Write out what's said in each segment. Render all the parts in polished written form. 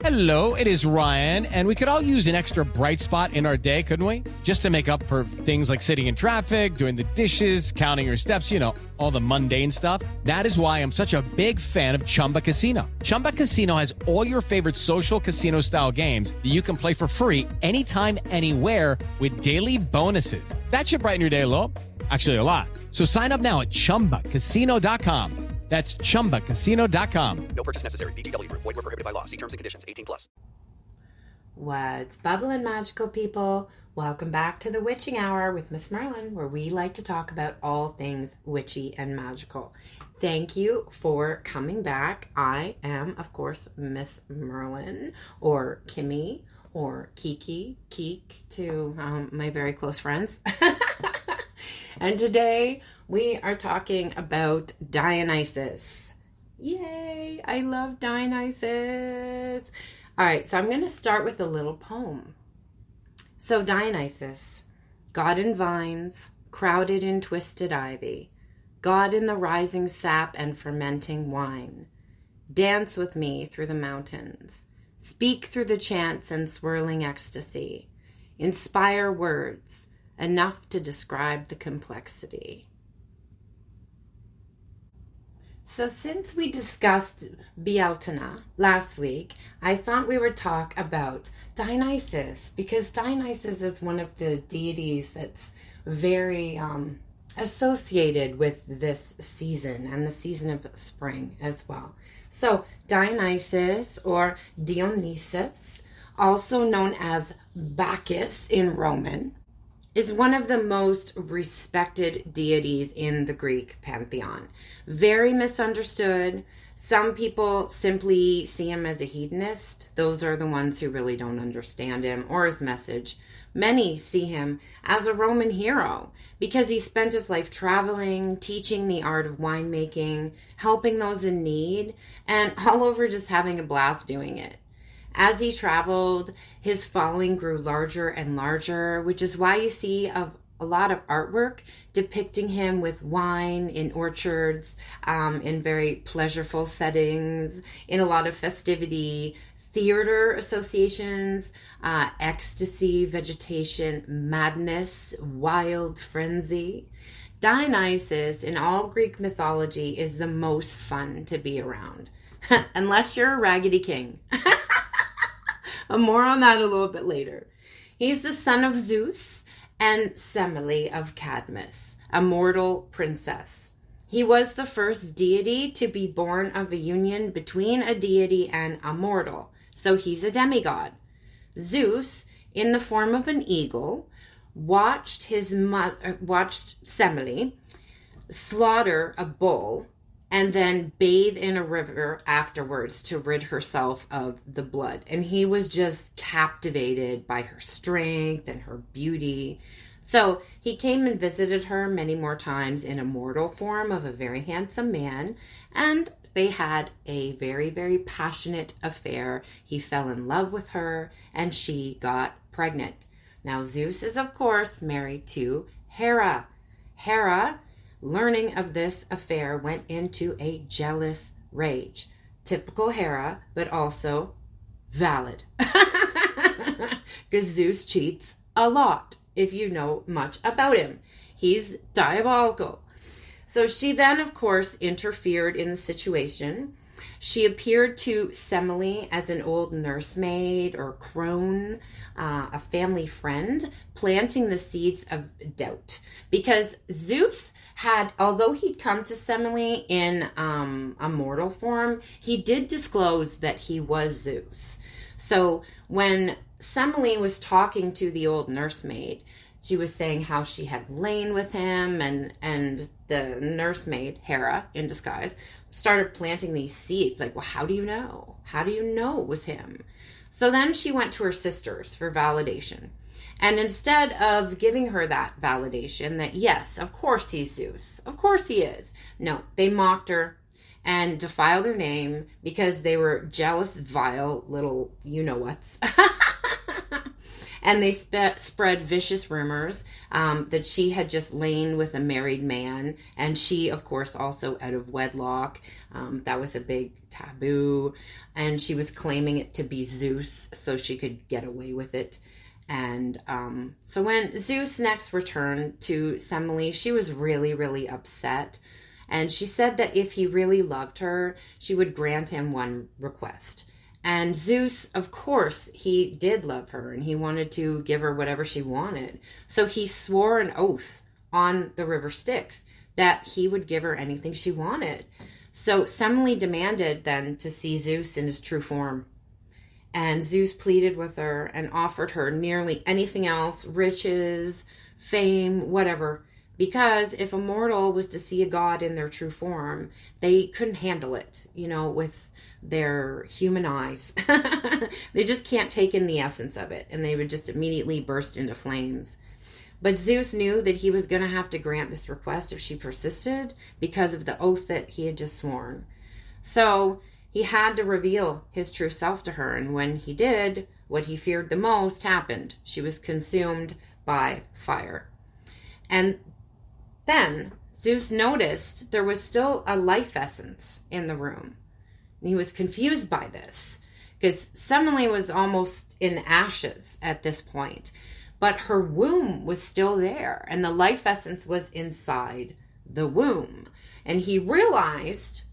Hello, it is Ryan, and we could all use an extra bright spot in our day, couldn't we? Just to make up for things like sitting in traffic, doing the dishes, counting your steps, all the mundane stuff. That is why I'm such a big fan of Chumba Casino. Chumba Casino has all your favorite social casino-style games that you can play for free anytime, anywhere with daily bonuses. That should brighten your day a little. Actually, a lot. So sign up now at ChumbaCasino.com. That's ChumbaCasino.com. No purchase necessary. VGW Group. Void where prohibited by law. See terms and conditions. 18+. What's bubbling, magical people? Welcome back to the Witching Hour with Miss Merlin, where we like to talk about all things witchy and magical. Thank you for coming back. I am, of course, Miss Merlin, or Kimmy, or Kiki, Keek to my very close friends. And today we are talking about Dionysus. Yay! I love Dionysus. All right, so I'm going to start with a little poem. So Dionysus, God in vines, crowded in twisted ivy, God in the rising sap and fermenting wine, dance with me through the mountains, speak through the chants and swirling ecstasy, inspire words, enough to describe the complexity. So since we discussed Beelzebub last week, I thought we would talk about Dionysus, because Dionysus is one of the deities that's very associated with this season and the season of spring as well. So Dionysus, or Dionysus, also known as Bacchus in Roman, is one of the most respected deities in the Greek pantheon. Very misunderstood. Some people simply see him as a hedonist. Those are the ones who really don't understand him or his message. Many see him as a Roman hero because he spent his life traveling, teaching the art of winemaking, helping those in need, and all over just having a blast doing it. As he traveled, his following grew larger and larger, which is why you see a lot of artwork depicting him with wine in orchards, in very pleasureful settings, in a lot of festivity, theater associations, ecstasy, vegetation, madness, wild frenzy. Dionysus in all Greek mythology is the most fun to be around, unless you're a raggedy king. More on that a little bit later. He's the son of Zeus and Semele of Cadmus, a mortal princess. He was the first deity to be born of a union between a deity and a mortal, so he's a demigod. Zeus, in the form of an eagle, watched Semele slaughter a bull and then bathe in a river afterwards to rid herself of the blood. And he was just captivated by her strength and her beauty. So he came and visited her many more times in a mortal form of a very handsome man, and they had a very, very passionate affair. He fell in love with her, and she got pregnant. Now, Zeus is, of course, married to Hera. Hera, learning of this affair, went into a jealous rage. Typical Hera, but also valid. Because Zeus cheats a lot, if you know much about him. He's diabolical. So she then, of course, interfered in the situation. She appeared to Semele as an old nursemaid or crone, a family friend, planting the seeds of doubt. Because Zeus had, although he'd come to Semele in a mortal form, he did disclose that he was Zeus. So when Semele was talking to the old nursemaid, she was saying how she had lain with him, and the nursemaid, Hera, in disguise, started planting these seeds. Like, well, how do you know? How do you know it was him? So then she went to her sisters for validation. And instead of giving her that validation that, yes, of course he's Zeus, of course he is, no, they mocked her and defiled her name because they were jealous, vile little you-know-whats. And they spread vicious rumors that she had just lain with a married man, and she, of course, also out of wedlock. That was a big taboo, and she was claiming it to be Zeus so she could get away with it. And so when Zeus next returned to Semele, she was really, really upset. And she said that if he really loved her, she would grant him one request. And Zeus, of course, he did love her and he wanted to give her whatever she wanted. So he swore an oath on the river Styx that he would give her anything she wanted. So Semele demanded then to see Zeus in his true form. And Zeus pleaded with her and offered her nearly anything else, riches, fame, whatever. Because if a mortal was to see a god in their true form, they couldn't handle it, with their human eyes. They just can't take in the essence of it, and they would just immediately burst into flames. But Zeus knew that he was going to have to grant this request if she persisted because of the oath that he had just sworn. So he had to reveal his true self to her, and when he did, what he feared the most happened. She was consumed by fire. And then Zeus noticed there was still a life essence in the room. And he was confused by this because Semele was almost in ashes at this point, but her womb was still there and the life essence was inside the womb. And he realized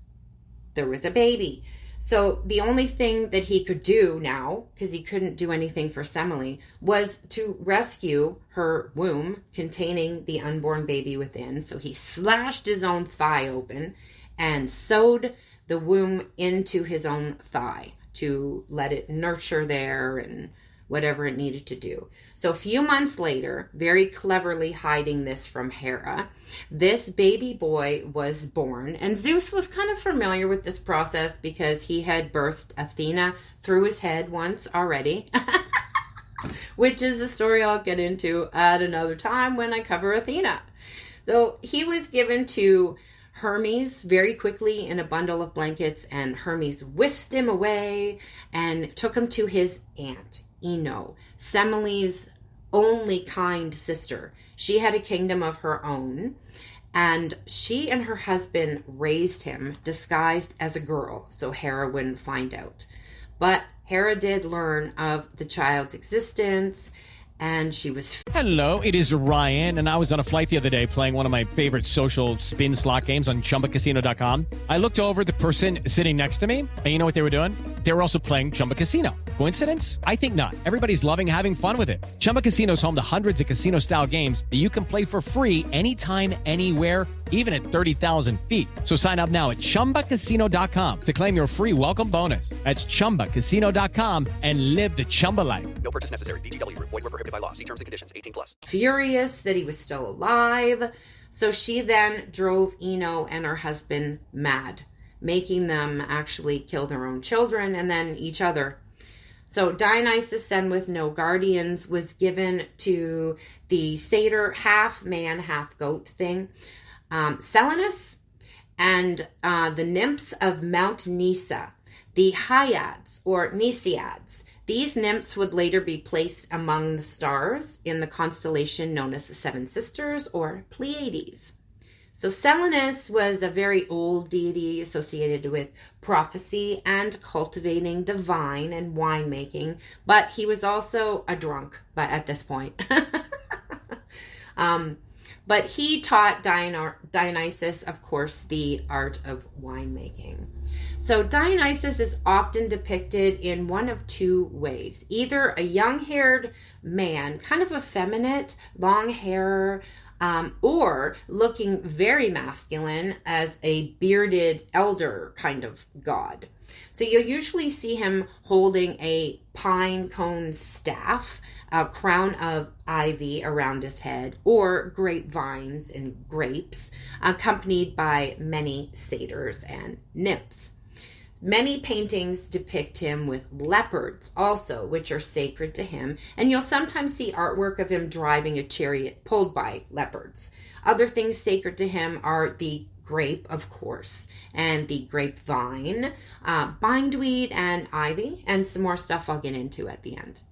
there was a baby. So the only thing that he could do now, because he couldn't do anything for Semele, was to rescue her womb containing the unborn baby within. So he slashed his own thigh open and sewed the womb into his own thigh to let it nurture there and whatever it needed to do. So a few months later, very cleverly hiding this from Hera, this baby boy was born. And Zeus was kind of familiar with this process because he had birthed Athena through his head once already, which is a story I'll get into at another time when I cover Athena. So he was given to Hermes very quickly in a bundle of blankets, and Hermes whisked him away and took him to his aunt, Ino, Semele's only kind sister. She had a kingdom of her own, and she and her husband raised him disguised as a girl so Hera wouldn't find out. But Hera did learn of the child's existence, and she was... Hello, it is Ryan, and I was on a flight the other day playing one of my favorite social spin slot games on ChumbaCasino.com. I looked over at the person sitting next to me, and you know what they were doing? They were also playing Chumba Casino. Coincidence? I think not. Everybody's loving having fun with it. Chumba Casino is home to hundreds of casino-style games that you can play for free anytime, anywhere, even at 30,000 feet. So sign up now at ChumbaCasino.com to claim your free welcome bonus. That's ChumbaCasino.com and live the Chumba life. No purchase necessary. VGW. Void were prohibited by law. See terms and conditions. 18+. Furious that he was still alive. So she then drove Ino and her husband mad, making them actually kill their own children and then each other. So Dionysus, then with no guardians, was given to the satyr, half man, half goat thing, Selenus, and the nymphs of Mount Nisa, the Hyads or Nisiads. These nymphs would later be placed among the stars in the constellation known as the Seven Sisters or Pleiades. So Selenus was a very old deity associated with prophecy and cultivating the vine and winemaking, but he was also a drunk at this point. But he taught Dionysus, of course, the art of winemaking. So Dionysus is often depicted in one of two ways. Either a young-haired man, kind of effeminate, long hair, or looking very masculine as a bearded elder kind of god. So you'll usually see him holding a pine cone staff, a crown of ivy around his head, or grapevines and grapes, accompanied by many satyrs and nymphs. Many paintings depict him with leopards also, which are sacred to him, and you'll sometimes see artwork of him driving a chariot pulled by leopards. Other things sacred to him are the grape, of course, and the grapevine, bindweed and ivy, and some more stuff I'll get into at the end.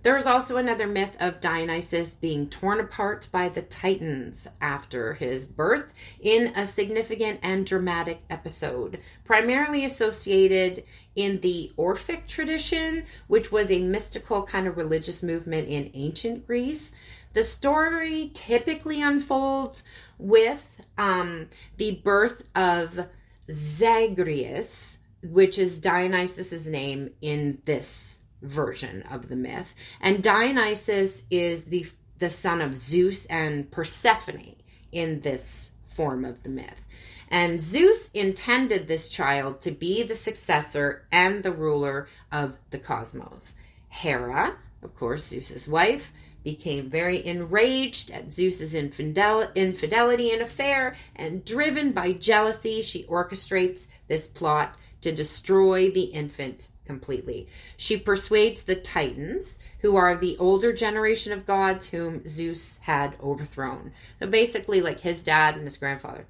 There is also another myth of Dionysus being torn apart by the Titans after his birth in a significant and dramatic episode, primarily associated in the Orphic tradition, which was a mystical kind of religious movement in ancient Greece. The story typically unfolds with the birth of Zagreus, which is Dionysus's name in this version of the myth. And Dionysus is the son of Zeus and Persephone in this form of the myth. And Zeus intended this child to be the successor and the ruler of the cosmos. Hera, of course, Zeus's wife, became very enraged at Zeus's infidelity and affair, and driven by jealousy, she orchestrates this plot to destroy the infant completely. She persuades the Titans, who are the older generation of gods whom Zeus had overthrown. So basically like his dad and his grandfather.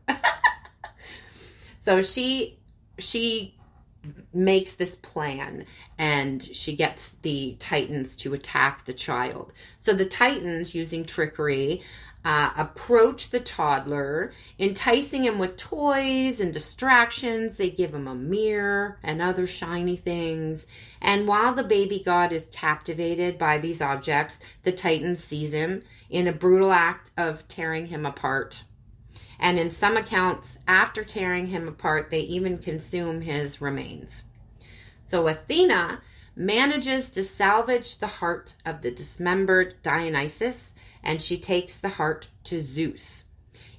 So she makes this plan, and she gets the Titans to attack the child. So the Titans, using trickery, approach the toddler, enticing him with toys and distractions. They give him a mirror and other shiny things. And while the baby god is captivated by these objects, the Titans seize him in a brutal act of tearing him apart. And in some accounts, after tearing him apart, they even consume his remains. So Athena manages to salvage the heart of the dismembered Dionysus, and she takes the heart to Zeus.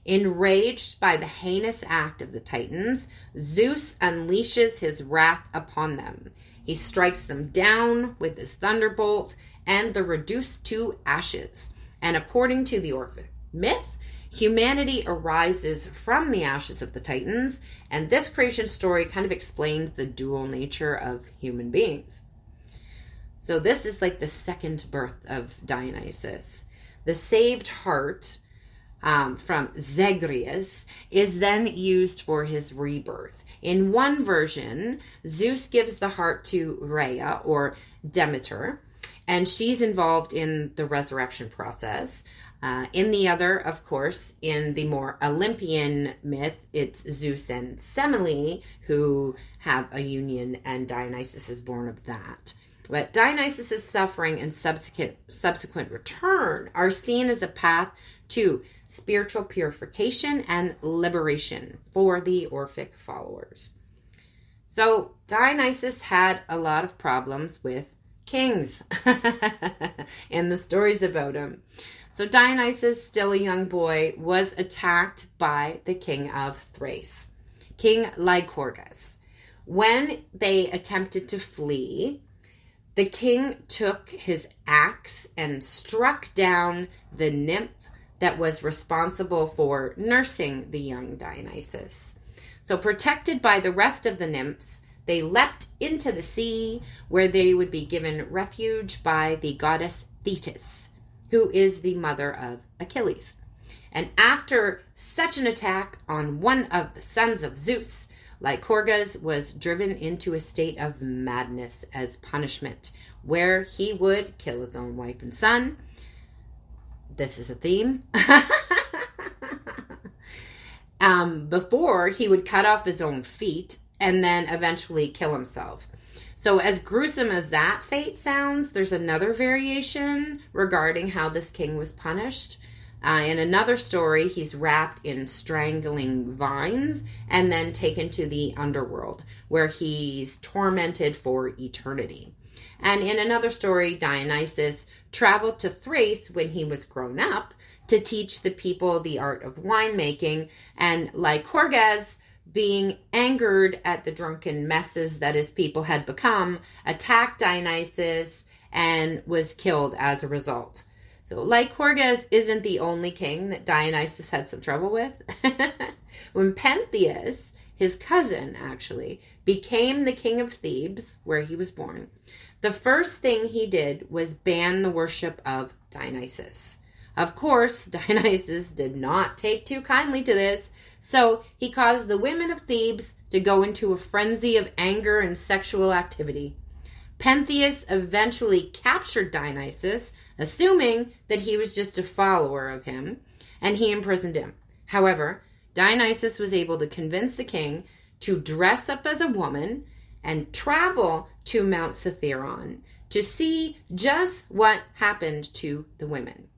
Enraged by the heinous act of the Titans, Zeus unleashes his wrath upon them. He strikes them down with his thunderbolt, and they're reduced to ashes. And according to the Orphic myth, humanity arises from the ashes of the Titans, and this creation story kind of explains the dual nature of human beings. So this is like the second birth of Dionysus. The saved heart from Zagreus is then used for his rebirth. In one version, Zeus gives the heart to Rhea, or Demeter, and she's involved in the resurrection process. In the other, of course, in the more Olympian myth, it's Zeus and Semele who have a union, and Dionysus is born of that. But Dionysus' suffering and subsequent return are seen as a path to spiritual purification and liberation for the Orphic followers. So Dionysus had a lot of problems with kings in the stories about him. So Dionysus, still a young boy, was attacked by the king of Thrace, King Lycurgus. When they attempted to flee, the king took his axe and struck down the nymph that was responsible for nursing the young Dionysus. So protected by the rest of the nymphs, they leapt into the sea, where they would be given refuge by the goddess Thetis, who is the mother of Achilles. And after such an attack on one of the sons of Zeus, Lycurgus was driven into a state of madness as punishment, where he would kill his own wife and son. This is a theme. Before he would cut off his own feet and then eventually kill himself. So as gruesome as that fate sounds, there's another variation regarding how this king was punished. In another story, he's wrapped in strangling vines and then taken to the underworld, where he's tormented for eternity. And in another story, Dionysus traveled to Thrace when he was grown up to teach the people the art of winemaking, and Lycurgus, being angered at the drunken messes that his people had become, attacked Dionysus and was killed as a result. So Lycurgus isn't the only king that Dionysus had some trouble with. When Pentheus, his cousin actually, became the king of Thebes, where he was born, the first thing he did was ban the worship of Dionysus. Of course, Dionysus did not take too kindly to this, so he caused the women of Thebes to go into a frenzy of anger and sexual activity. Pentheus eventually captured Dionysus, assuming that he was just a follower of him, and he imprisoned him. However, Dionysus was able to convince the king to dress up as a woman and travel to Mount Cithaeron to see just what happened to the women.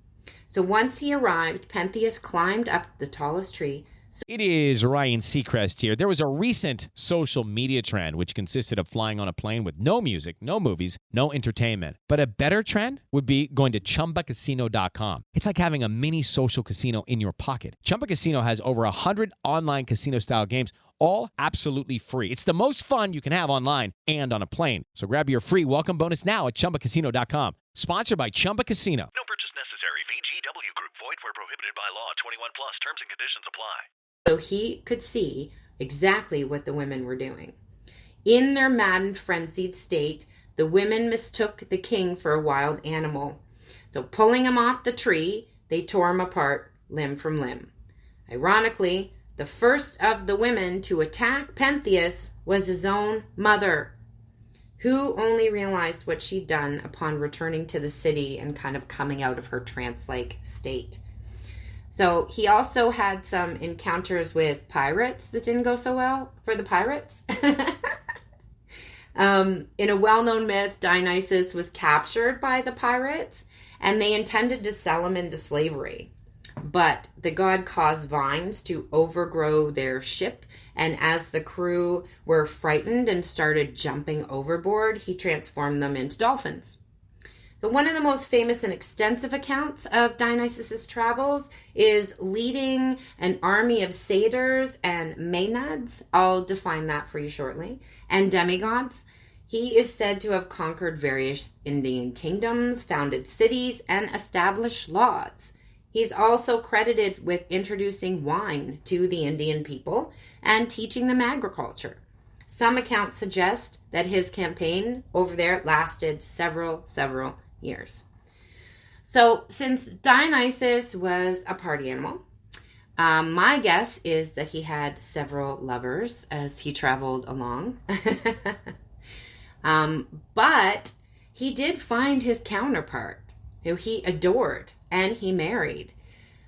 So once he arrived, Pentheus climbed up the tallest tree. It is Ryan Seacrest here. There was a recent social media trend which consisted of flying on a plane with no music, no movies, no entertainment. But a better trend would be going to ChumbaCasino.com. It's like having a mini social casino in your pocket. Chumba Casino has over 100 online casino-style games, all absolutely free. It's the most fun you can have online and on a plane. So grab your free welcome bonus now at ChumbaCasino.com. Sponsored by Chumba Casino. No purchase necessary. VGW Group. Void where prohibited by law. 21 plus. Terms and conditions apply. So he could see exactly what the women were doing. In their maddened, frenzied state, the women mistook the king for a wild animal. So pulling him off the tree, they tore him apart limb from limb. Ironically, the first of the women to attack Pentheus was his own mother, who only realized what she'd done upon returning to the city and kind of coming out of her trance-like state. So he also had some encounters with pirates that didn't go so well for the pirates. In a well-known myth, Dionysus was captured by the pirates, and they intended to sell him into slavery. But the god caused vines to overgrow their ship, and as the crew were frightened and started jumping overboard, he transformed them into dolphins. So one of the most famous and extensive accounts of Dionysus' travels is leading an army of satyrs and maenads. I'll define that for you shortly. And demigods. He is said to have conquered various Indian kingdoms, founded cities, and established laws. He's also credited with introducing wine to the Indian people and teaching them agriculture. Some accounts suggest that his campaign over there lasted several years. So since Dionysus was a party animal, my guess is that he had several lovers as he traveled along. But he did find his counterpart, who he adored, and he married.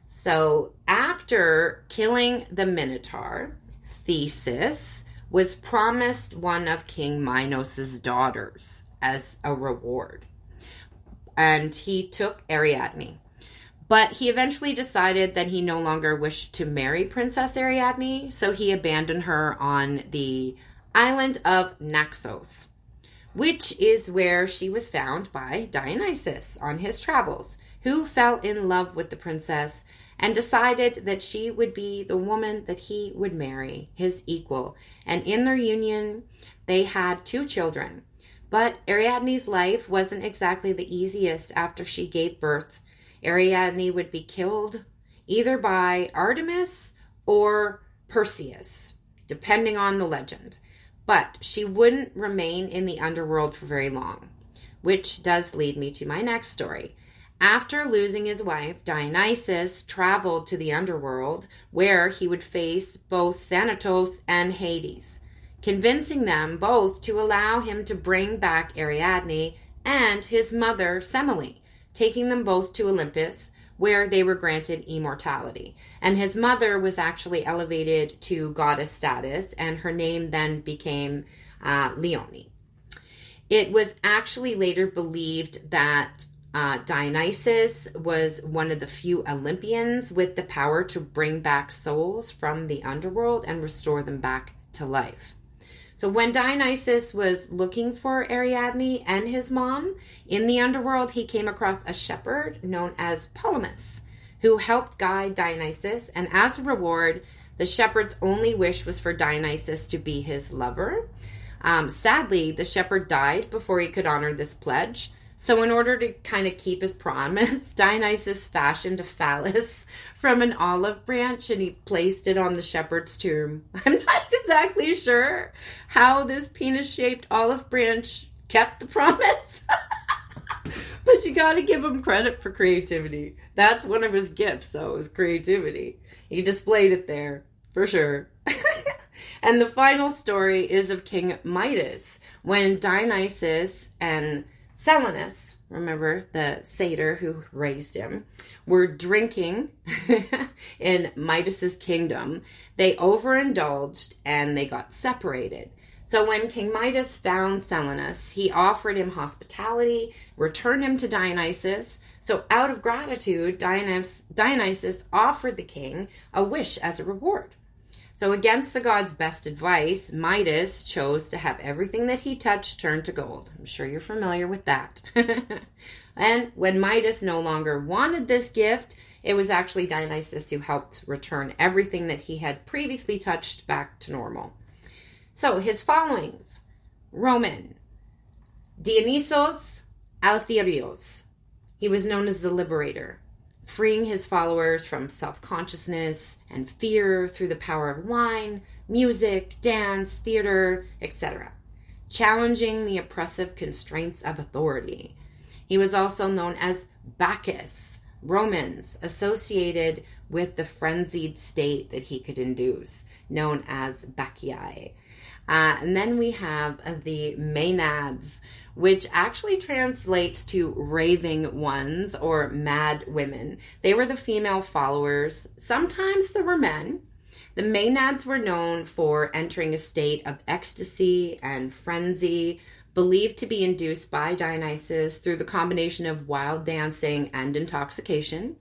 So after killing the Minotaur, Theseus was promised one of King Minos' daughters as a reward. And he took Ariadne. But he eventually decided that he no longer wished to marry Princess Ariadne, so he abandoned her on the island of Naxos, which is where she was found by Dionysus on his travels, who fell in love with the princess and decided that she would be the woman that he would marry, his equal. And in their union, they had 2 children. But Ariadne's life wasn't exactly the easiest after she gave birth. Ariadne would be killed either by Artemis or Perseus, depending on the legend. But she wouldn't remain in the underworld for very long, which does lead me to my next story. After losing his wife, Dionysus traveled to the underworld, where he would face both Thanatos and Hades, convincing them both to allow him to bring back Ariadne and his mother Semele, taking them both to Olympus, where they were granted immortality. And his mother was actually elevated to goddess status, and her name then became Leone. It was actually later believed that Dionysus was one of the few Olympians with the power to bring back souls from the underworld and restore them back to life. So when Dionysus was looking for Ariadne and his mom in the underworld, he came across a shepherd known as Polemus, who helped guide Dionysus, and as a reward, the shepherd's only wish was for Dionysus to be his lover. Sadly, the shepherd died before he could honor this pledge. So in order to kind of keep his promise, Dionysus fashioned a phallus from an olive branch and he placed it on the shepherd's tomb. I'm not exactly sure how this penis-shaped olive branch kept the promise, but you got to give him credit for creativity. That's one of his gifts, though, is creativity. He displayed it there, for sure. And the final story is of King Midas, when Dionysus and Selinus, remember the satyr who raised him, were drinking in Midas's kingdom, they overindulged and they got separated. So when King Midas found Selinus, he offered him hospitality, returned him to Dionysus. So out of gratitude, Dionysus offered the king a wish as a reward. So against the god's best advice, Midas chose to have everything that he touched turn to gold. I'm sure you're familiar with that. And when Midas no longer wanted this gift, it was actually Dionysus who helped return everything that he had previously touched back to normal. So his followings: Roman, Dionysos Altherios. He was known as the liberator, freeing his followers from self-consciousness and fear through the power of wine, music, dance, theater, etc., challenging the oppressive constraints of authority. He was also known as Bacchus, Romans, associated with the frenzied state that he could induce, known as Bacchae. And then we have the Maenads, which actually translates to raving ones or mad women. They were the female followers. Sometimes there were men. The Maenads were known for entering a state of ecstasy and frenzy, believed to be induced by Dionysus through the combination of wild dancing and intoxication.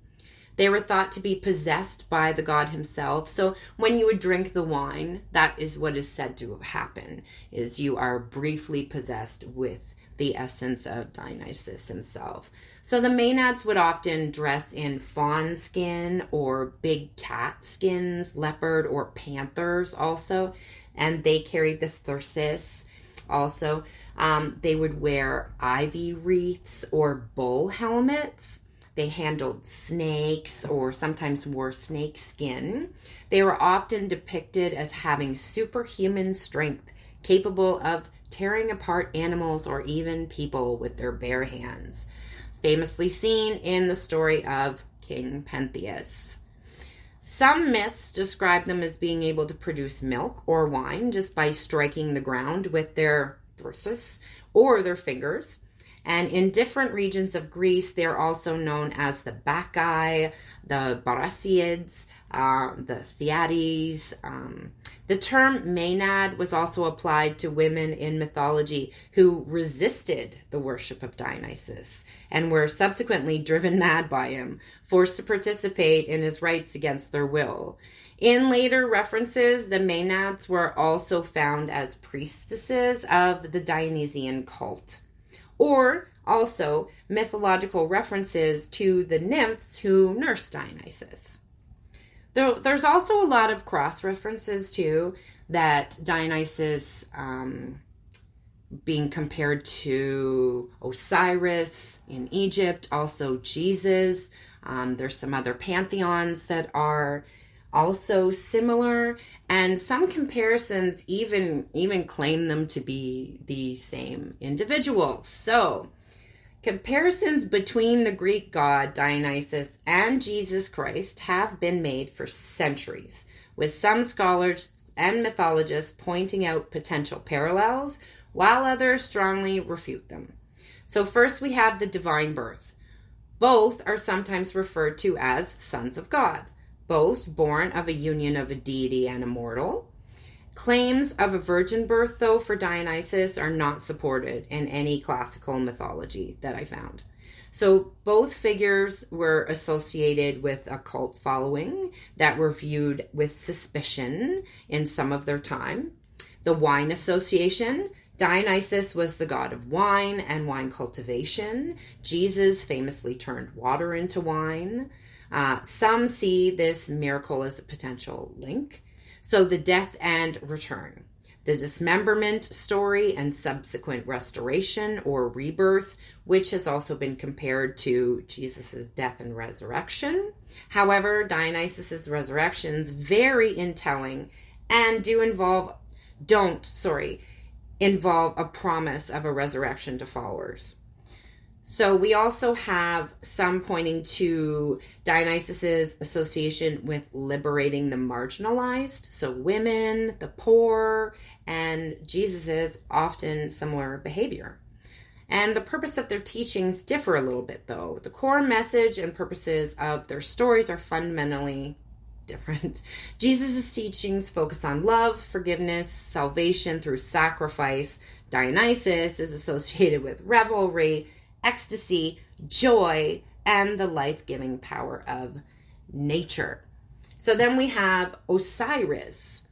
They were thought to be possessed by the god himself. So when you would drink the wine, that is what is said to happen, is you are briefly possessed with the essence of Dionysus himself. So the Maenads would often dress in fawn skin or big cat skins, leopard or panthers also, and they carried the thyrsus also. They would wear ivy wreaths or bull helmets. They handled snakes or sometimes wore snake skin. They were often depicted as having superhuman strength, capable of tearing apart animals or even people with their bare hands. Famously seen in the story of King Pentheus. Some myths describe them as being able to produce milk or wine just by striking the ground with their thyrsus or their fingers. And in different regions of Greece, they're also known as the Bacchae, the Barasids, the Theades. The term Maenad was also applied to women in mythology who resisted the worship of Dionysus and were subsequently driven mad by him, forced to participate in his rites against their will. In later references, the Maenads were also found as priestesses of the Dionysian cult, or also mythological references to the nymphs who nursed Dionysus. There's also a lot of cross-references too, that Dionysus being compared to Osiris in Egypt, also Jesus. There's some other pantheons that are also similar, and some comparisons even claim them to be the same individual. So comparisons between the Greek god Dionysus and Jesus Christ have been made for centuries, with some scholars and mythologists pointing out potential parallels, while others strongly refute them. So first we have the divine birth. Both are sometimes referred to as sons of God, both born of a union of a deity and a mortal. Claims of a virgin birth, though, for Dionysus are not supported in any classical mythology that I found. So both figures were associated with a cult following that were viewed with suspicion in some of their time. The wine association: Dionysus was the god of wine and wine cultivation. Jesus famously turned water into wine. Some see this miracle as a potential link. So the death and return, the dismemberment story and subsequent restoration or rebirth, which has also been compared to Jesus's death and resurrection. However, Dionysus's resurrections vary in telling and don't involve a promise of a resurrection to followers. So we also have some pointing to Dionysus's association with liberating the marginalized, so women, the poor, and Jesus's often similar behavior. And the purpose of their teachings differ a little bit, though. The core message and purposes of their stories are fundamentally different. Jesus' teachings focus on love, forgiveness, salvation through sacrifice. Dionysus is associated with revelry, ecstasy, joy, and the life-giving power of nature. So then we have Osiris.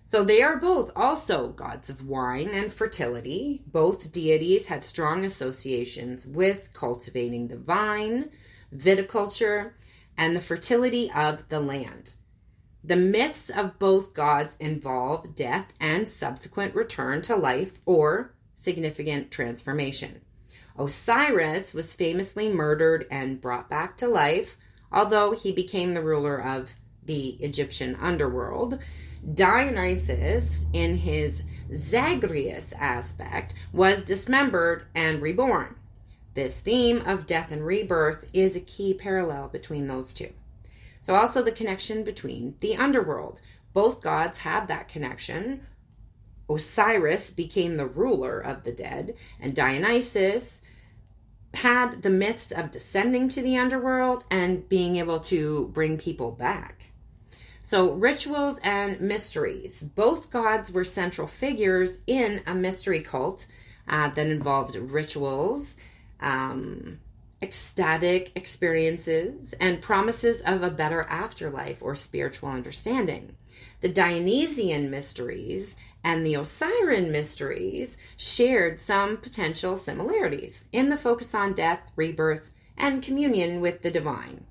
So they are both also gods of wine and fertility. Both deities had strong associations with cultivating the vine, viticulture, and the fertility of the land. The myths of both gods involve death and subsequent return to life or significant transformation. Osiris was famously murdered and brought back to life, although he became the ruler of the Egyptian underworld. Dionysus, in his Zagreus aspect, was dismembered and reborn. This theme of death and rebirth is a key parallel between those two. So also the connection between the underworld. Both gods have that connection. Osiris became the ruler of the dead, and Dionysus had the myths of descending to the underworld and being able to bring people back. So rituals and mysteries. Both gods were central figures in a mystery cult that involved rituals, ecstatic experiences, and promises of a better afterlife or spiritual understanding. The Dionysian mysteries and the Osirian mysteries shared some potential similarities in the focus on death, rebirth, and communion with the divine.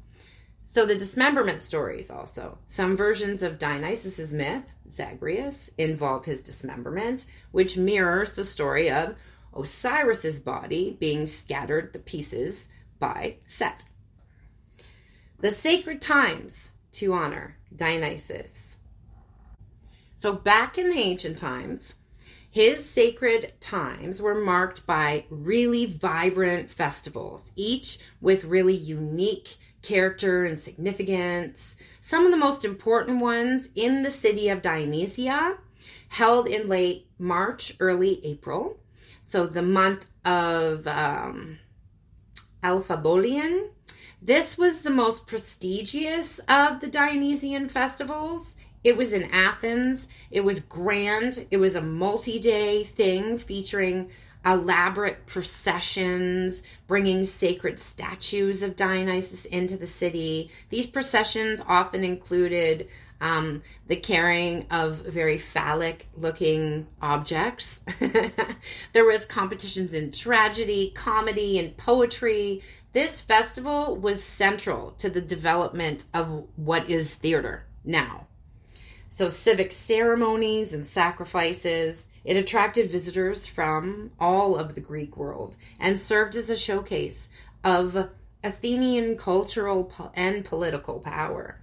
So the dismemberment stories also. Some versions of Dionysus's myth, Zagreus, involve his dismemberment, which mirrors the story of Osiris's body being scattered to pieces by Seth. The sacred times to honor Dionysus. So back in the ancient times, his sacred times were marked by really vibrant festivals, each with really unique character and significance. Some of the most important ones in the city of Dionysia, held in late March, early April. So the month of Alphabolian. This was the most prestigious of the Dionysian festivals. It was in Athens. It was grand. It was a multi-day thing featuring elaborate processions, bringing sacred statues of Dionysus into the city. These processions often included the carrying of very phallic-looking objects. There was competitions in tragedy, comedy, and poetry. This festival was central to the development of what is theater now. So civic ceremonies and sacrifices. It attracted visitors from all of the Greek world and served as a showcase of Athenian cultural and political power.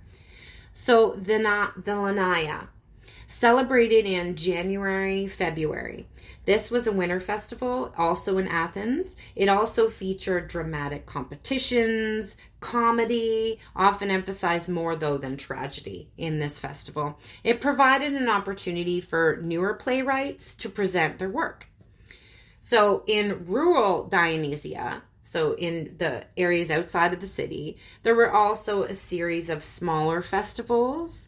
So the Lanaya, celebrated in January, February. This was a winter festival, also in Athens. It also featured dramatic competitions, comedy, often emphasized more, though, than tragedy in this festival. It provided an opportunity for newer playwrights to present their work. So in rural Dionysia, so in the areas outside of the city, there were also a series of smaller festivals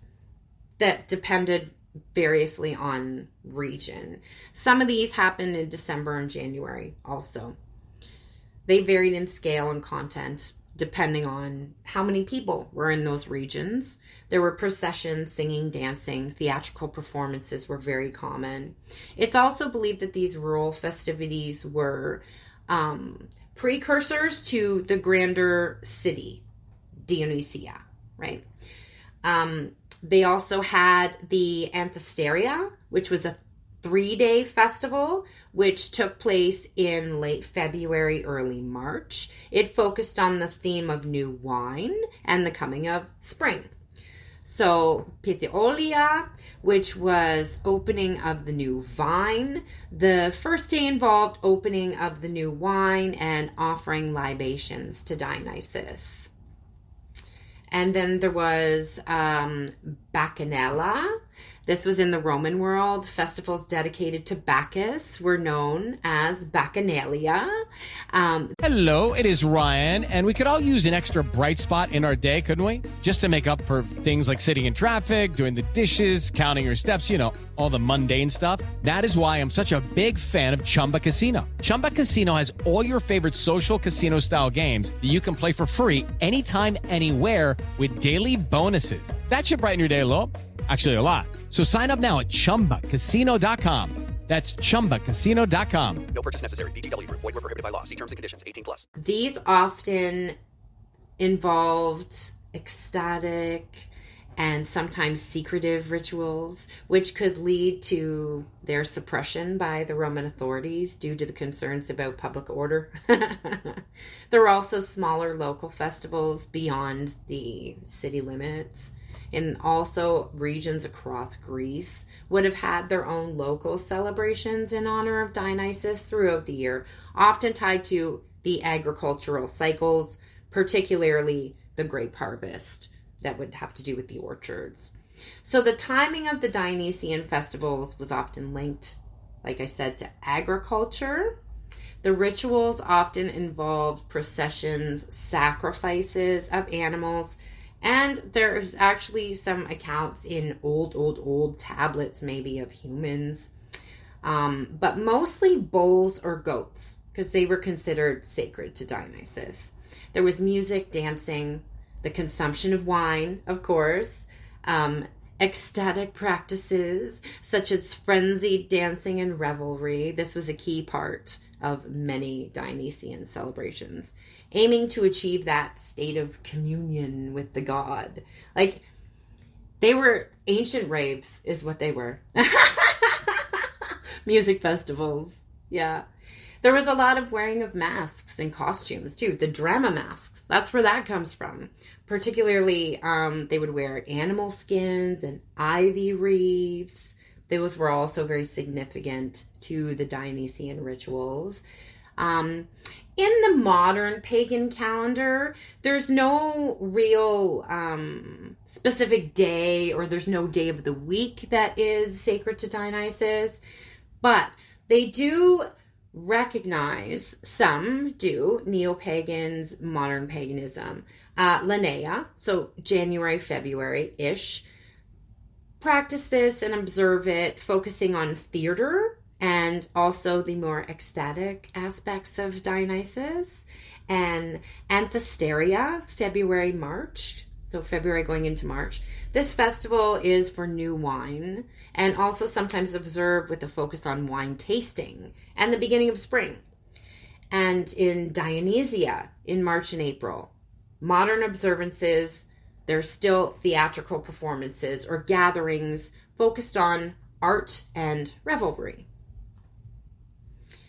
that depended variously on region. Some of these happened in December and January also. They varied in scale and content depending on how many people were in those regions. There were processions, singing, dancing, theatrical performances were very common. It's also believed that these rural festivities were precursors to the grander city, Dionysia, right? They also had the Anthesteria, which was a 3-day festival, which took place in late February, early March. It focused on the theme of new wine and the coming of spring. So Pitholia, which was opening of the new vine. The first day involved opening of the new wine and offering libations to Dionysus. And then there was Bacchanala. This was in the Roman world. Festivals dedicated to Bacchus were known as Bacchanalia. Hello, it is Ryan, and we could all use an extra bright spot in our day, couldn't we? Just to make up for things like sitting in traffic, doing the dishes, counting your steps, all the mundane stuff. That is why I'm such a big fan of Chumba Casino. Chumba Casino has all your favorite social casino-style games that you can play for free anytime, anywhere with daily bonuses. That should brighten your day a little. Actually, a lot. So sign up now at ChumbaCasino.com. That's ChumbaCasino.com. No purchase necessary. VGW Group. Void where prohibited by law. See terms and conditions. 18+. These often involved ecstatic and sometimes secretive rituals, which could lead to their suppression by the Roman authorities due to the concerns about public order. There were also smaller local festivals beyond the city limits. And also regions across Greece would have had their own local celebrations in honor of Dionysus throughout the year, often tied to the agricultural cycles, particularly the grape harvest that would have to do with the orchards. So the timing of the Dionysian festivals was often linked, like I said, to agriculture. The rituals often involved processions, sacrifices of animals, and there's actually some accounts in old tablets maybe of humans, but mostly bulls or goats because they were considered sacred to Dionysus. There was music, dancing, the consumption of wine, of course, ecstatic practices such as frenzied dancing and revelry. This was a key part of many Dionysian celebrations, aiming to achieve that state of communion with the god. Like, they were ancient raves is what they were. Music festivals. Yeah. There was a lot of wearing of masks and costumes too. The drama masks, that's where that comes from. Particularly, they would wear animal skins and ivy wreaths. Those were also very significant to the Dionysian rituals. In the modern pagan calendar, there's no real specific day, or there's no day of the week that is sacred to Dionysus, but they do recognize, some do, neo-pagans, modern paganism. Linnea, so January, February-ish, practice this and observe it, focusing on theater and also the more ecstatic aspects of Dionysus. And Anthesteria, February, March. So February going into March. This festival is for new wine and also sometimes observed with a focus on wine tasting and the beginning of spring. And in Dionysia in March and April. Modern observances, there's still theatrical performances or gatherings focused on art and revelry.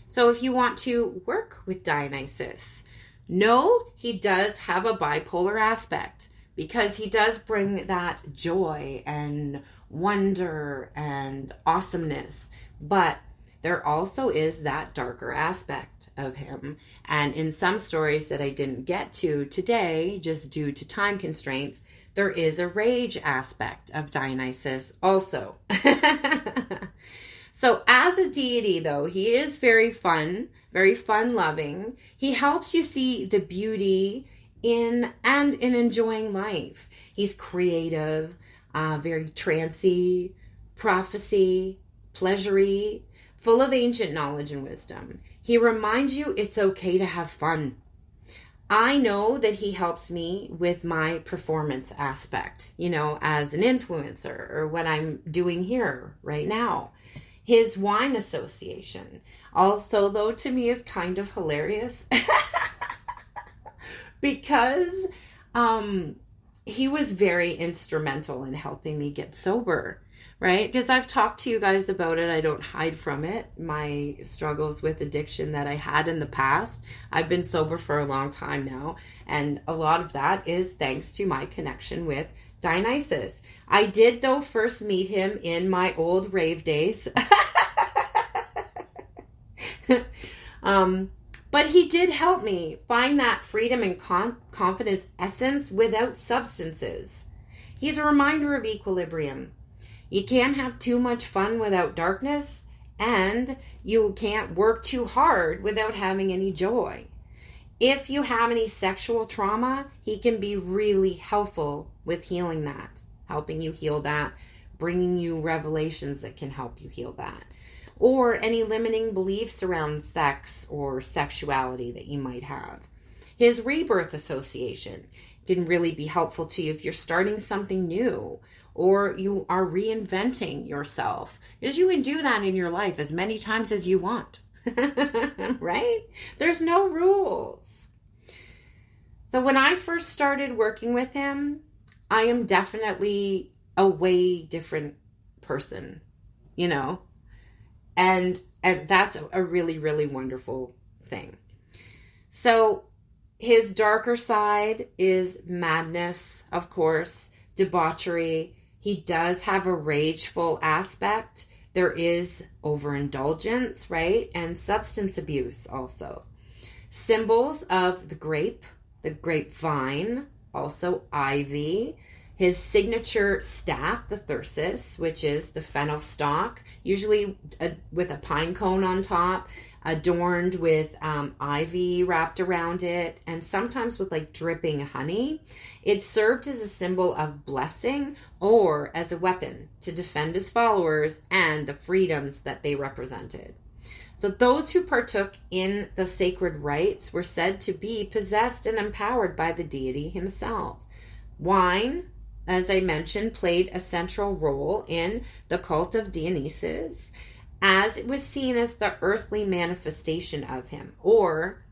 So if you want to work with Dionysus, know he does have a bipolar aspect because he does bring that joy and wonder and awesomeness. But there also is that darker aspect of him. And in some stories that I didn't get to today, just due to time constraints, there is a rage aspect of Dionysus also. So as a deity, though, he is very fun-loving. He helps you see the beauty in enjoying life. He's creative, very trancy, prophecy, pleasury, full of ancient knowledge and wisdom. He reminds you it's okay to have fun. I know that he helps me with my performance aspect, as an influencer or what I'm doing here right now. His wine association also, though, to me is kind of hilarious because he was very instrumental in helping me get sober. right? Because I've talked to you guys about it. I don't hide from it. My struggles with addiction that I had in the past. I've been sober for a long time now. And a lot of that is thanks to my connection with Dionysus. I did, though, first meet him in my old rave days. But he did help me find that freedom and confidence essence without substances. He's a reminder of equilibrium. You can't have too much fun without darkness, and you can't work too hard without having any joy. If you have any sexual trauma, he can be really helpful with healing that, helping you heal that, bringing you revelations that can help you heal that. Or any limiting beliefs around sex or sexuality that you might have. His rebirth association can really be helpful to you if you're starting something new or you are reinventing yourself, because you can do that in your life as many times as you want, right? There's no rules. So when I first started working with him, I am definitely a way different person, you know? And that's a really, really wonderful thing. So his darker side is madness, of course, debauchery. He does have a rageful aspect. There is overindulgence, right? And substance abuse also. Symbols of the grapevine, also ivy. His signature staff, the thyrsus, which is the fennel stalk, usually with a pine cone on top, adorned with ivy wrapped around it, and sometimes with like dripping honey. It served as a symbol of blessing or as a weapon to defend his followers and the freedoms that they represented. So those who partook in the sacred rites were said to be possessed and empowered by the deity himself. Wine, as I mentioned, played a central role in the cult of Dionysus, as it was seen as the earthly manifestation of him, or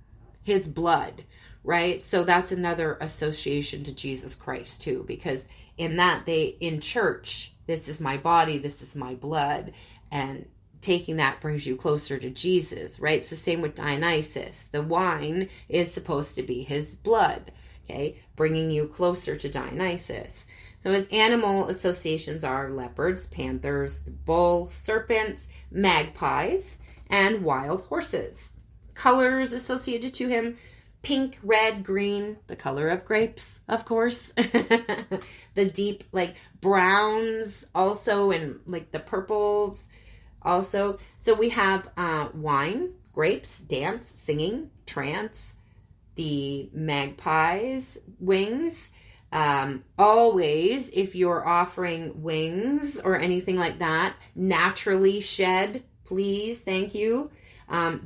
his blood, right? So that's another association to Jesus Christ too, because in that in church, this is my body, this is my blood, and taking that brings you closer to Jesus, right? It's the same with Dionysus. The wine is supposed to be his blood, okay? Bringing you closer to Dionysus. So his animal associations are leopards, panthers, the bull, serpents, magpies, and wild horses. Colors associated to him: pink, red, green, the color of grapes, of course. The deep, like, browns also, and like the purples also. So we have wine, grapes, dance, singing, trance, the magpie's wings. Always, if you're offering wings or anything like that, naturally shed, please, thank you.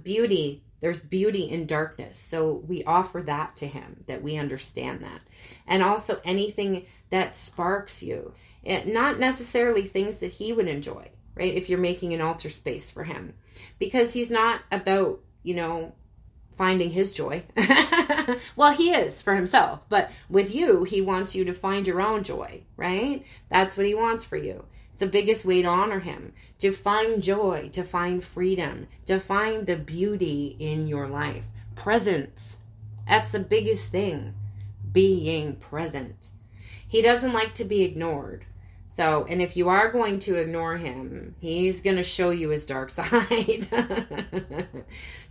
Beauty, there's beauty in darkness, so we offer that to him, that we understand that. And also anything that sparks you, not necessarily things that he would enjoy, right? If you're making an altar space for him, because he's not about, finding his joy. Well, he is for himself, but with you, he wants you to find your own joy, right? That's what he wants for you. It's the biggest way to honor him, to find joy, to find freedom, to find the beauty in your life. Presence. That's the biggest thing, being present. He doesn't like to be ignored. So, and if you are going to ignore him, he's going to show you his dark side.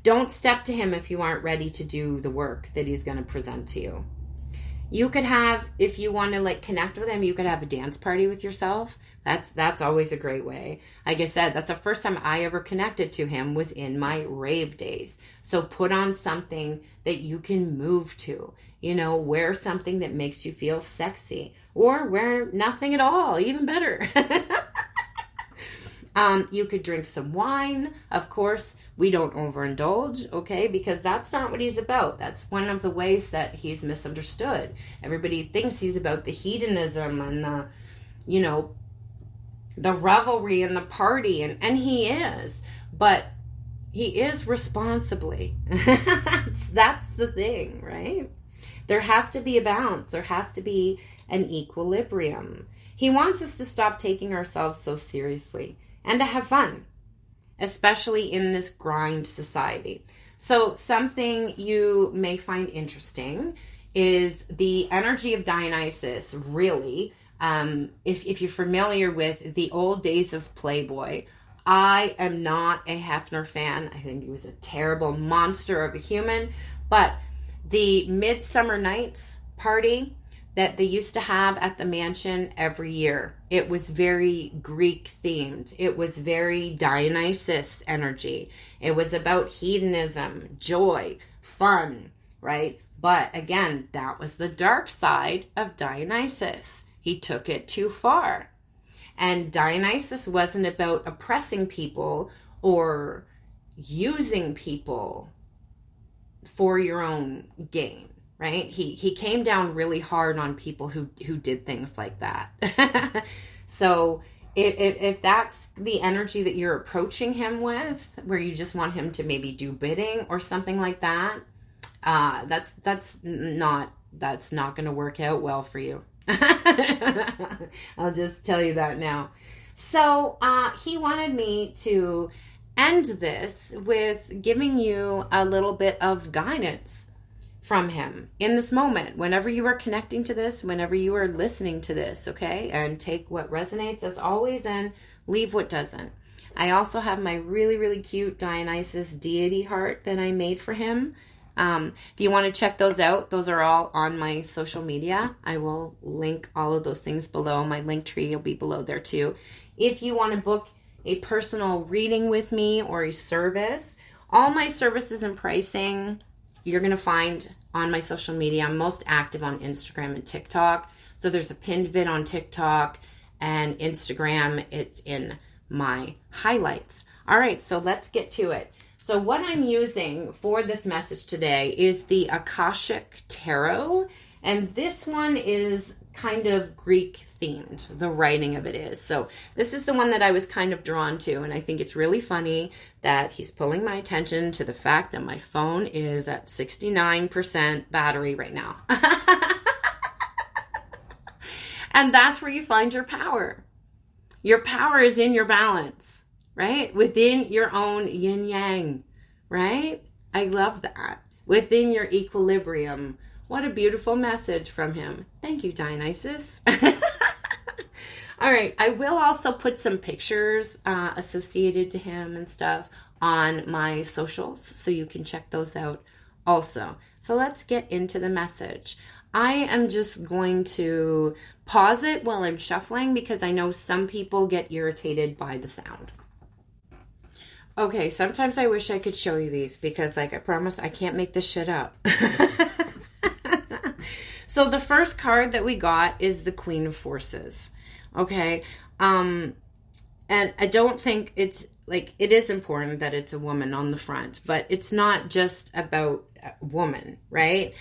Don't step to him if you aren't ready to do the work that he's going to present to you. You could have, if you want to connect with him, you could have a dance party with yourself. That's always a great way. Like I said, that's the first time I ever connected to him was in my rave days. So put on something that you can move to. Wear something that makes you feel sexy, or wear nothing at all, even better. You could drink some wine. Of course, we don't overindulge, okay? Because that's not what he's about. That's one of the ways that he's misunderstood. Everybody thinks he's about the hedonism and the revelry and the party, and he is, but he is responsibly. That's the thing, right? There has to be a balance. There has to be an equilibrium. He wants us to stop taking ourselves so seriously and to have fun, especially in this grind society. So something you may find interesting is the energy of Dionysus, really. If you're familiar with the old days of Playboy, I am not a Hefner fan. I think he was a terrible monster of a human. But the Midsummer Nights party that they used to have at the mansion every year, it was very Greek themed. It was very Dionysus energy. It was about hedonism, joy, fun, right? But again, that was the dark side of Dionysus. He took it too far. And Dionysus wasn't about oppressing people or using people for your own gain, right? He came down really hard on people who did things like that. So if that's the energy that you're approaching him with, where you just want him to maybe do bidding or something like that, that's not going to work out well for you. I'll just tell you that now. So he wanted me to end this with giving you a little bit of guidance from him in this moment, whenever you are connecting to this, whenever you are listening to this, okay? And take what resonates as always and leave what doesn't. I also have my really, really cute Dionysus deity heart that I made for him. If you want to check those out, those are all on my social media. I will link all of those things below. My link tree will be below there too. If you want to book a personal reading with me or a service, all my services and pricing you're going to find on my social media. I'm most active on Instagram and TikTok. So there's a pinned vid on TikTok and Instagram. It's in my highlights. All right, so let's get to it. So what I'm using for this message today is the Akashic Tarot. And this one is kind of Greek themed. The writing of it is. So this is the one that I was kind of drawn to. And I think it's really funny that he's pulling my attention to the fact that my phone is at 69% battery right now. And that's where you find your power. Your power is in your balance, right? Within your own yin yang, right? I love that. Within your equilibrium. What a beautiful message from him. Thank you, Dionysus. All right. I will also put some pictures associated to him and stuff on my socials, so you can check those out also. So let's get into the message. I am just going to pause it while I'm shuffling because I know some people get irritated by the sound. Okay, sometimes I wish I could show you these because, like I promise, I can't make this shit up. So the first card that we got is the Queen of Forces. Okay. And I don't think it's like, it is important that it's a woman on the front, but it's not just about woman, right?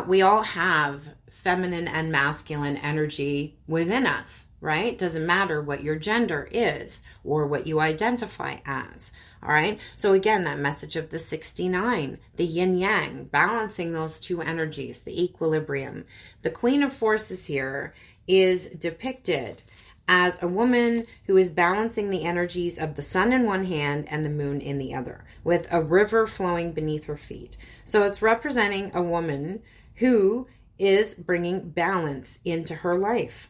We all have feminine and masculine energy within us, right? Doesn't matter what your gender is or what you identify as. All right. So again, that message of the 69, the yin yang, balancing those two energies, the equilibrium. The Queen of Forces here is depicted as a woman who is balancing the energies of the sun in one hand and the moon in the other, with a river flowing beneath her feet. So it's representing a woman who is bringing balance into her life.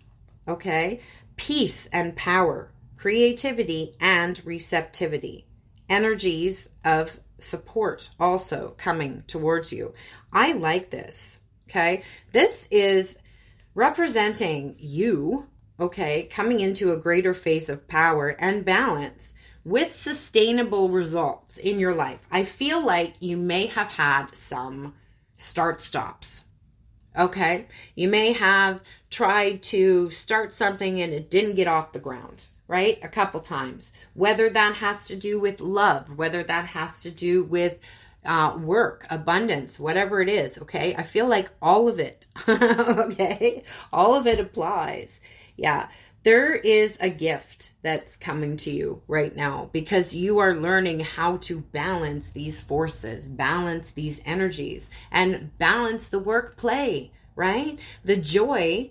Okay. Peace and power, creativity and receptivity. Energies of support also coming towards you. I like this, okay? This is representing you, okay, coming into a greater phase of power and balance with sustainable results in your life. I feel like you may have had some start-stops, okay? You may have tried to start something and it didn't get off the ground, right? A couple times. Whether that has to do with love, whether that has to do with work, abundance, whatever it is, okay? I feel like all of it, okay? All of it applies. Yeah. There is a gift that's coming to you right now because you are learning how to balance these forces, balance these energies, and balance the work play, right? The joy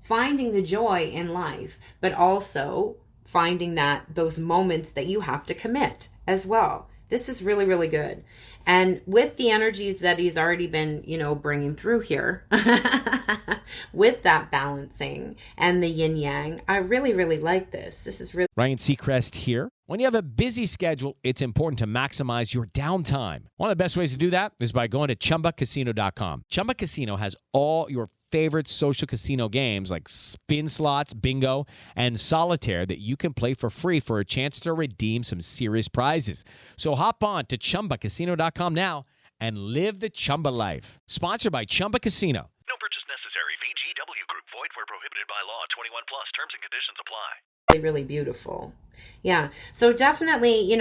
finding the joy in life, but also finding those moments that you have to commit as well. This is really, really good. And with the energies that he's already been, bringing through here, with that balancing and the yin yang, I really, really like this. This is really... Ryan Seacrest here. When you have a busy schedule, it's important to maximize your downtime. One of the best ways to do that is by going to ChumbaCasino.com. Chumba Casino has all your favorite social casino games like spin slots, bingo, and solitaire that you can play for free for a chance to redeem some serious prizes. So hop on to ChumbaCasino.com now and live the Chumba life. Sponsored by Chumba Casino. No purchase necessary. VGW Group. Void where prohibited by law. 21 plus. Terms and conditions apply. Really beautiful. Yeah. So definitely,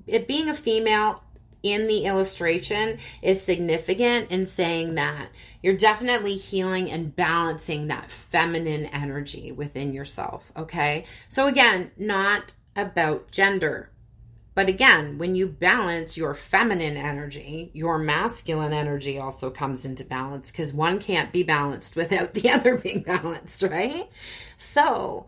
it being a female in the illustration is significant in saying that you're definitely healing and balancing that feminine energy within yourself. Okay. So again, not about gender, but again, when you balance your feminine energy, your masculine energy also comes into balance, because one can't be balanced without the other being balanced, right? So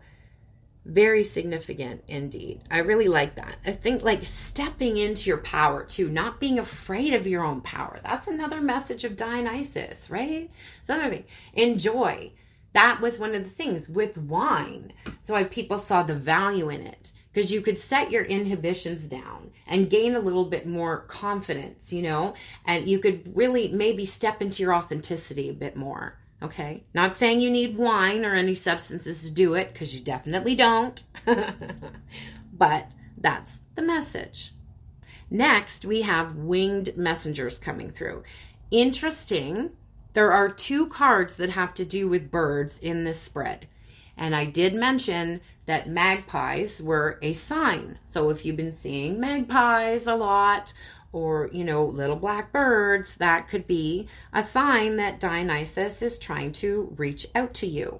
very significant indeed. I really like that. I think like stepping into your power too, not being afraid of your own power. That's another message of Dionysus, right? It's another thing. Enjoy. That was one of the things with wine. So why people saw the value in it, because you could set your inhibitions down and gain a little bit more confidence, and you could really maybe step into your authenticity a bit more. Okay, not saying you need wine or any substances to do it, because you definitely don't. But that's the message. Next, we have winged messengers coming through. Interesting, there are 2 cards that have to do with birds in this spread. And I did mention that magpies were a sign. So if you've been seeing magpies a lot, or, little black birds, that could be a sign that Dionysus is trying to reach out to you.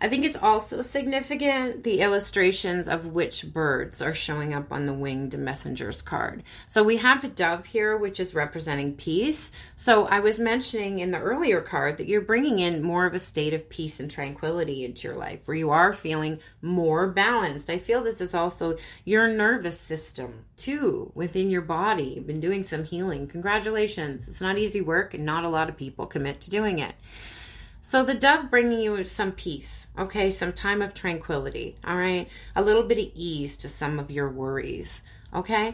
I think it's also significant the illustrations of which birds are showing up on the winged messengers card. So we have a dove here, which is representing peace. So I was mentioning in the earlier card that you're bringing in more of a state of peace and tranquility into your life, where you are feeling more balanced. I feel this is also your nervous system too, within your body. You've been doing some healing. Congratulations. It's not easy work, and not a lot of people commit to doing it. So the dove bringing you some peace, okay, some time of tranquility, all right, a little bit of ease to some of your worries, okay.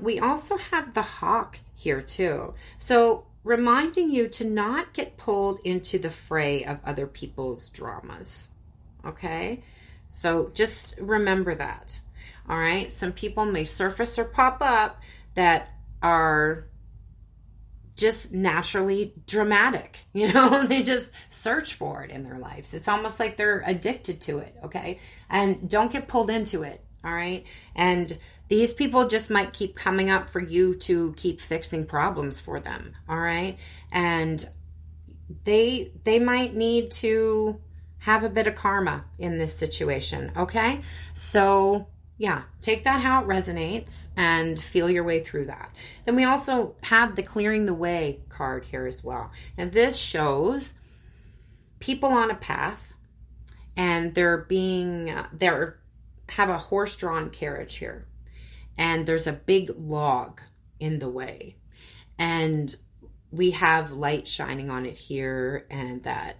We also have the hawk here too. So reminding you to not get pulled into the fray of other people's dramas, okay. So just remember that, all right. Some people may surface or pop up that are just naturally dramatic, they just search for it in their lives. It's almost like they're addicted to it, okay? And don't get pulled into it, all right? And these people just might keep coming up for you to keep fixing problems for them, all right? And they might need to have a bit of karma in this situation, okay? So yeah, take that how it resonates and feel your way through that. Then we also have the clearing the way card here as well. And this shows people on a path, and they're have a horse-drawn carriage here. And there's a big log in the way. And we have light shining on it here, and that,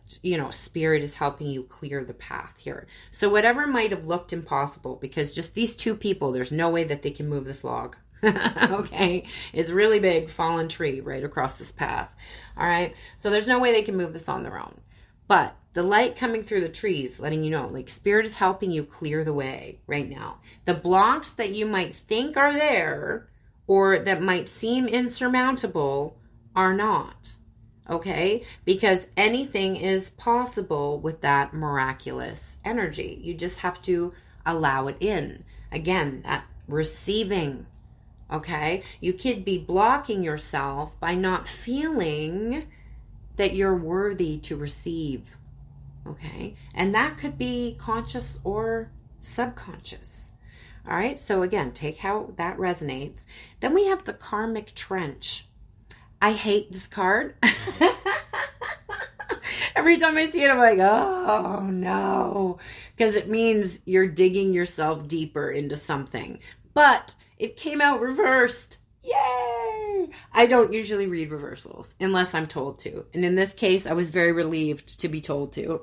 spirit is helping you clear the path here. So whatever might have looked impossible, because just these 2 people, there's no way that they can move this log. Okay. It's really big, fallen tree right across this path. All right. So there's no way they can move this on their own. But the light coming through the trees, letting you know, like, spirit is helping you clear the way right now. The blocks that you might think are there, or that might seem insurmountable, are not, okay? Because anything is possible with that miraculous energy. You just have to allow it in. Again, that receiving, okay? You could be blocking yourself by not feeling that you're worthy to receive, okay? And that could be conscious or subconscious. All right, so again, take how that resonates. Then we have the karmic trench. I hate this card. Every Every time I see it, I'm like, oh no, because it means you're digging yourself deeper into something. But it came out reversed. Yay! I don't usually read reversals unless I'm told to. And in this case, I was very relieved to be told to.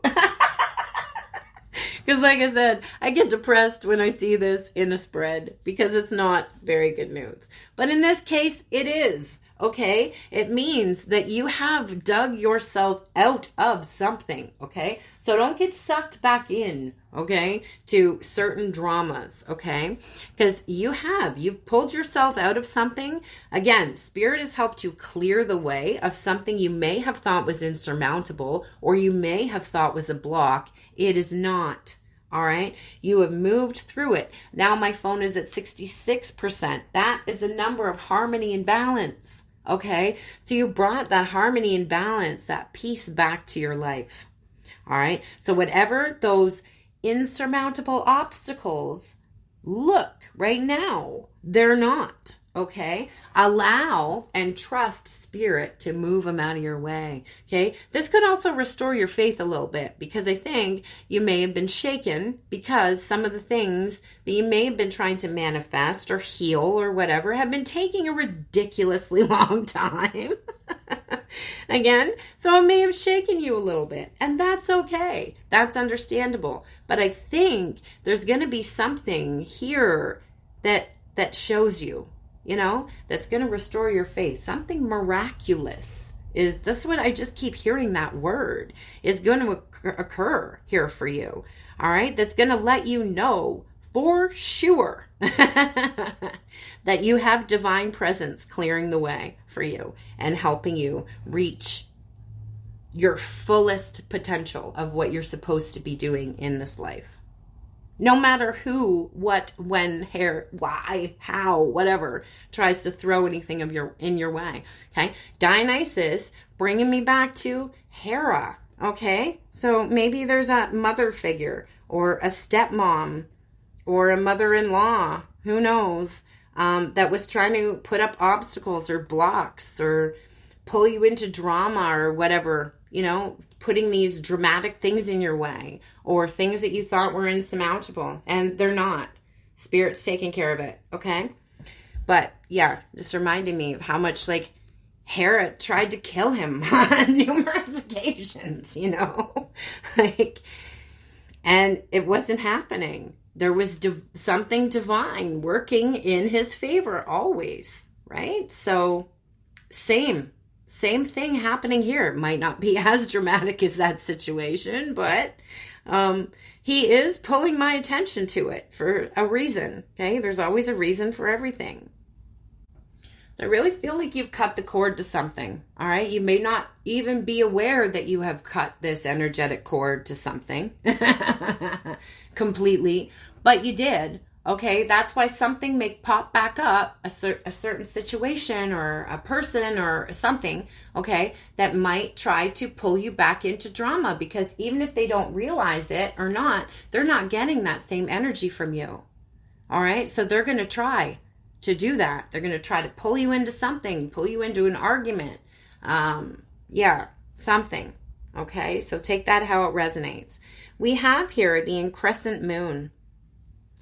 Because like I said, I get depressed when I see this in a spread because it's not very good news. But in this case, it is. Okay? It means that you have dug yourself out of something. Okay? So don't get sucked back in, okay, to certain dramas. Okay? Because you've pulled yourself out of something. Again, Spirit has helped you clear the way of something you may have thought was insurmountable or you may have thought was a block. It is not. All right. You have moved through it. Now my phone is at 66%. That is a number of harmony and balance. Okay. So you brought that harmony and balance, that peace back to your life. All right. So whatever those insurmountable obstacles look right now, they're not. Okay. Allow and trust Spirit to move them out of your way. Okay. This could also restore your faith a little bit because I think you may have been shaken because some of the things that you may have been trying to manifest or heal or whatever have been taking a ridiculously long time. Again, so it may have shaken you a little bit, and that's okay. That's understandable. But I think there's going to be something here that shows you, that's going to restore your faith. Something miraculous is this what I just keep hearing that word is going to occur here for you. All right. That's going to let you know for sure that you have divine presence clearing the way for you and helping you reach your fullest potential of what you're supposed to be doing in this life. No matter who, what, when, why, how, whatever tries to throw anything in your way. Okay. Dionysus bringing me back to Hera. Okay. So maybe there's a mother figure or a stepmom or a mother-in-law, who knows, that was trying to put up obstacles or blocks or pull you into drama or whatever, putting these dramatic things in your way or things that you thought were insurmountable, and they're not. Spirit's taking care of it, okay? But yeah, just reminding me of how much Hera tried to kill him on numerous occasions, and it wasn't happening. There was something divine working in his favor always, right? So same thing happening here. It might not be as dramatic as that situation, but he is pulling my attention to it for a reason. Okay. There's always a reason for everything. So I really feel like you've cut the cord to something. All right. You may not even be aware that you have cut this energetic cord to something completely, but you did. Okay, that's why something may pop back up, a certain situation or a person or something, okay, that might try to pull you back into drama, because even if they don't realize it or not, they're not getting that same energy from you. All right, so they're going to try to do that. They're going to try to pull you into something, pull you into an argument. Something. Okay, so take that how it resonates. We have here the increscent moon.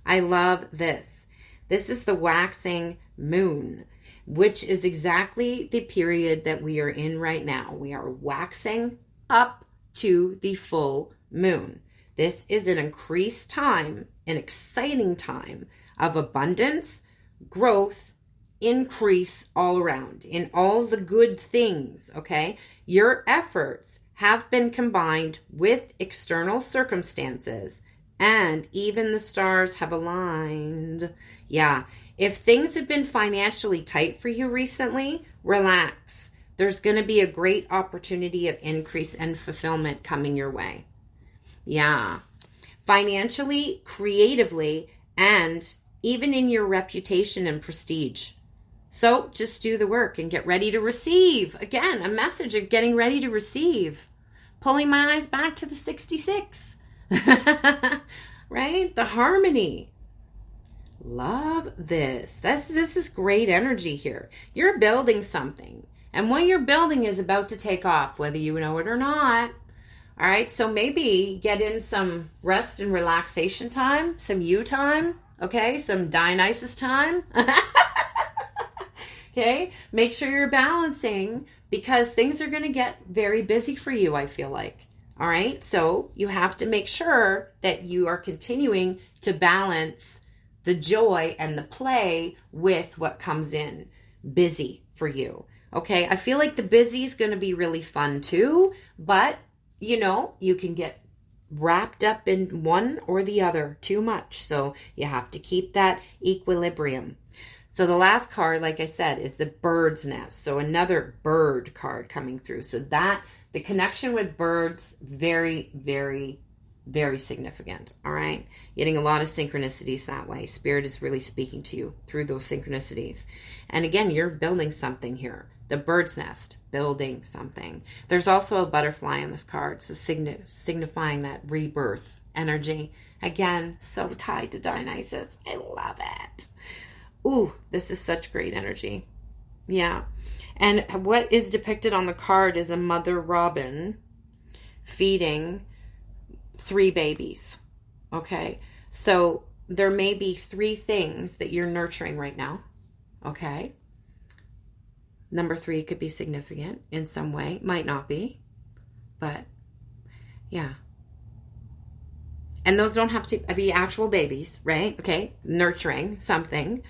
I love this. This is the waxing moon, which is exactly the period that we are in right now. We are waxing up to the full moon. This is an increased time, an exciting time of abundance, growth, increase all around in all the good things, okay? Your efforts have been combined with external circumstances, and even the stars have aligned. Yeah. If things have been financially tight for you recently, relax. There's going to be a great opportunity of increase and fulfillment coming your way. Yeah. Financially, creatively, and even in your reputation and prestige. So just do the work and get ready to receive. Again, a message of getting ready to receive. Pulling my eyes back to the 66. Right? The harmony. Love this. This is great energy here. You're building something. And what you're building is about to take off, whether you know it or not. All right, so maybe get in some rest and relaxation time, some you time, okay, some Dionysus time. Okay, make sure you're balancing because things are going to get very busy for you, I feel like. All right, so you have to make sure that you are continuing to balance the joy and the play with what comes in busy for you. Okay, I feel like the busy is going to be really fun too, but you can get wrapped up in one or the other too much. So you have to keep that equilibrium. So the last card, like I said, is the bird's nest. So another bird card coming through. So that the connection with birds, very, very, very significant. All right. Getting a lot of synchronicities that way. Spirit is really speaking to you through those synchronicities. And again, you're building something here. The bird's nest, building something. There's also a butterfly on this card, so signifying that rebirth energy. Again, so tied to Dionysus. I love it. Ooh, this is such great energy. Yeah. And what is depicted on the card is a mother robin feeding 3 babies. Okay. So there may be 3 things that you're nurturing right now. Okay. Number 3 could be significant in some way. Might not be. But yeah. And those don't have to be actual babies, right? Okay. Nurturing something.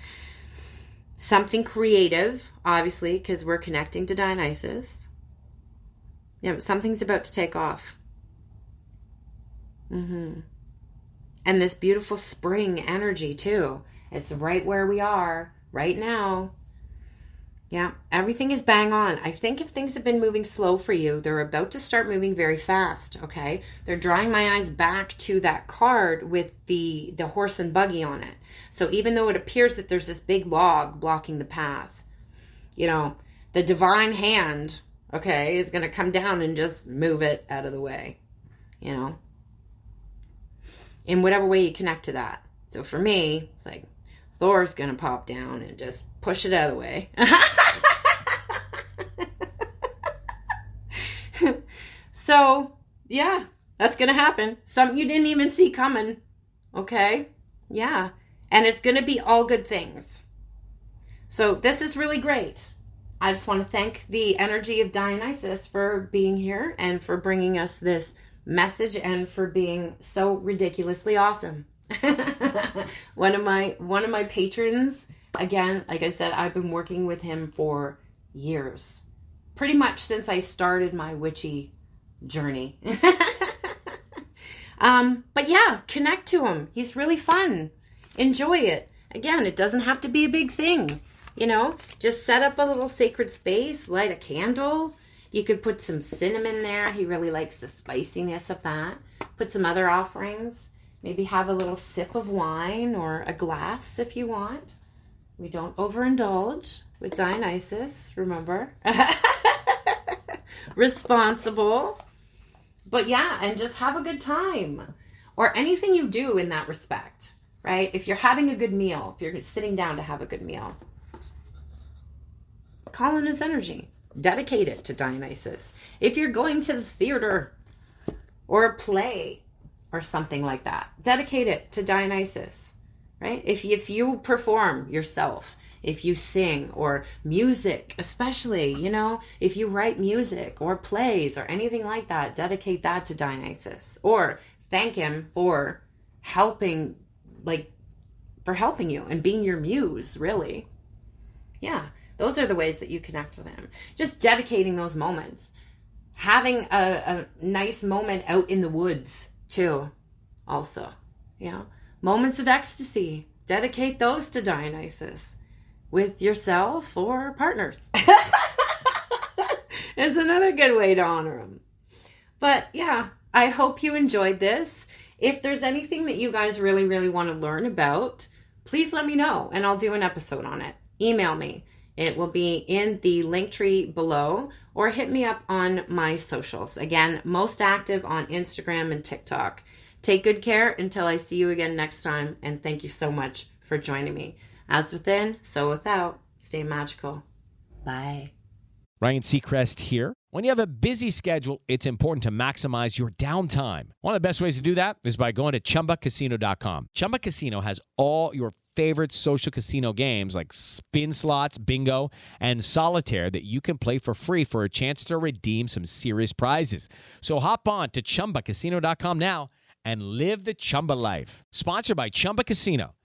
Something creative, obviously, because we're connecting to Dionysus. Yeah, but something's about to take off. And this beautiful spring energy, too. It's right where we are right now. Yeah, everything is bang on. I think if things have been moving slow for you, they're about to start moving very fast, okay? They're drawing my eyes back to that card with the horse and buggy on it. So even though it appears that there's this big log blocking the path, the divine hand, okay, is going to come down and just move it out of the way, in whatever way you connect to that. So for me, it's like Thor's going to pop down and just push it out of the way. So, yeah, that's going to happen. Something you didn't even see coming. Okay? Yeah. And it's going to be all good things. So this is really great. I just want to thank the energy of Dionysus for being here and for bringing us this message and for being so ridiculously awesome. One of my patrons, again, like I said, I've been working with him for years. Pretty much since I started my witchy journey. But yeah, connect to him. He's really fun. Enjoy it. Again, it doesn't have to be a big thing. Just set up a little sacred space, light a candle. You could put some cinnamon there. He really likes the spiciness of that. Put some other offerings. Maybe have a little sip of wine or a glass if you want. We don't overindulge with Dionysus, remember? Responsible. But yeah, and just have a good time. Or anything you do in that respect, right? If you're having a good meal, if you're sitting down to have a good meal, call in his energy. Dedicate it to Dionysus. If you're going to the theater or a play or something like that, dedicate it to Dionysus, right? If you perform yourself, if you sing or music, especially, if you write music or plays or anything like that, dedicate that to Dionysus or thank him for helping you and being your muse, really. Yeah, those are the ways that you connect with him. Just dedicating those moments. Having a nice moment out in the woods, too, also. Moments of ecstasy. Dedicate those to Dionysus with yourself or partners. It's another good way to honor him. But yeah, I hope you enjoyed this. If there's anything that you guys really, really want to learn about, please let me know and I'll do an episode on it. Email me. It will be in the link tree below or hit me up on my socials. Again, most active on Instagram and TikTok. Take good care until I see you again next time. And thank you so much for joining me. As within, so without. Stay magical. Bye. Ryan Seacrest here. When you have a busy schedule, it's important to maximize your downtime. One of the best ways to do that is by going to ChumbaCasino.com. Chumba Casino has all your favorite social casino games like spin slots, bingo, and solitaire that you can play for free for a chance to redeem some serious prizes. So hop on to ChumbaCasino.com now and live the Chumba life. Sponsored by Chumba Casino.